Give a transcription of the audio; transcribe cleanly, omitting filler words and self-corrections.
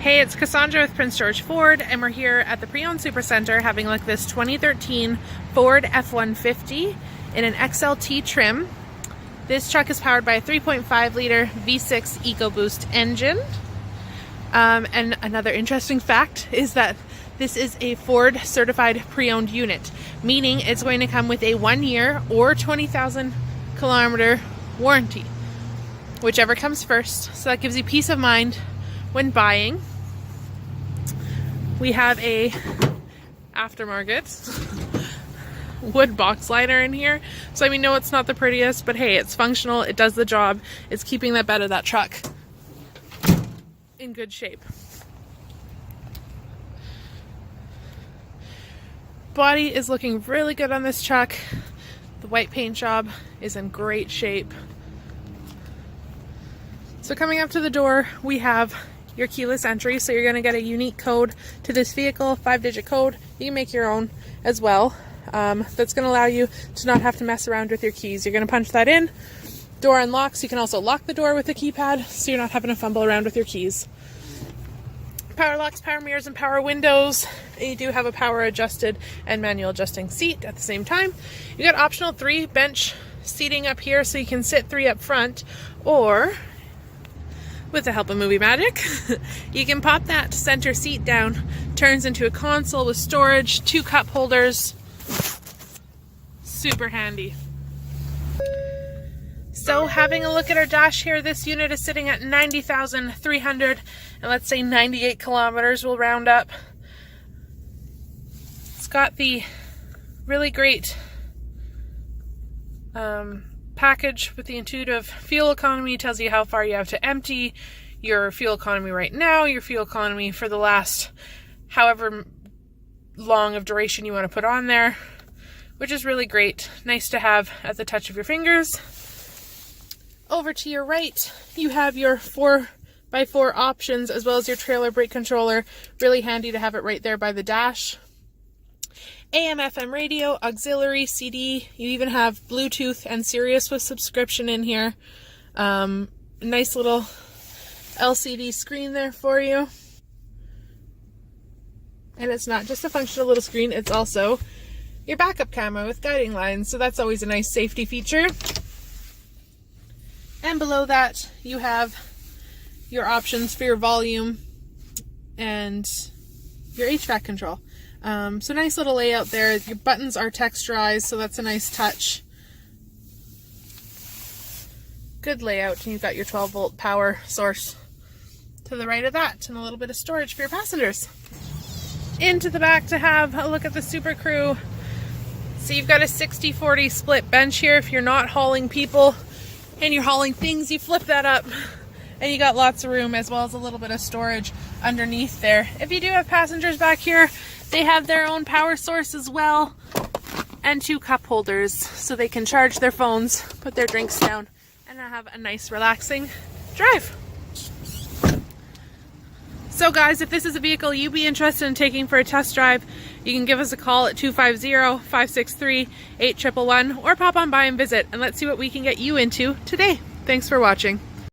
Hey, it's Cassandra with Prince George Ford, and we're here at the Pre-Owned Supercenter having a look at this 2013 Ford F150 in an XLT trim. This truck is powered by a 3.5 liter V6 EcoBoost engine. And another interesting fact is that this is a Ford certified pre-owned unit, meaning it's going to come with a 1 year or 20,000 kilometer warranty, whichever comes first. So that gives you peace of mind when buying. We have a aftermarket wood box liner in here, so I mean, no, it's not the prettiest, but hey, it's functional, it does the job, it's keeping that bed of that truck in good shape. Body is looking really good on this truck. The white paint job is in great shape. So coming up to the door, we have your keyless entry, so you're going to get a unique code to this vehicle, 5-digit code. You can make your own as well. That's going to allow you to not have to mess around with your keys. You're going to punch that in, door unlocks. You can also lock the door with the keypad, so you're not having to fumble around with your keys. Power locks, power mirrors, and power windows. And you do have a power adjusted and manual adjusting seat at the same time. You got optional 3 bench seating up here, so you can sit 3 up front, or with the help of movie magic, you can pop that center seat down, turns into a console with storage, 2 cup holders. Super handy. So having a look at our dash here, this unit is sitting at 90,300 and let's say 98 kilometers, we'll round up. It's got the really great package with the intuitive fuel economy. Tells you how far you have to empty, your fuel economy right now, your fuel economy for the last however long of duration you want to put on there, which is really great. Nice to have at the touch of your fingers. Over to your right, you have your 4x4 options as well as your trailer brake controller. Really handy to have it right there by the dash. AM, FM radio, auxiliary, CD. You even have Bluetooth and Sirius with subscription in here. Nice little LCD screen there for you. And it's not just a functional little screen, it's also your backup camera with guiding lines. So that's always a nice safety feature. And below that, you have your options for your volume and your HVAC control. So nice little layout there. Your buttons are texturized, so that's a nice touch. Good layout, and you've got your 12-volt power source to the right of that, and a little bit of storage for your passengers. Into the back to have a look at the Super Crew. So you've got a 60-40 split bench here. If you're not hauling people and you're hauling things, you flip that up, and you got lots of room as well as a little bit of storage underneath there. If you do have passengers back here, they have their own power source as well, and 2 cup holders so they can charge their phones, put their drinks down, and have a nice relaxing drive. So guys, if this is a vehicle you'd be interested in taking for a test drive, you can give us a call at 250-563-8111 or pop on by and visit, and let's see what we can get you into today. Thanks for watching.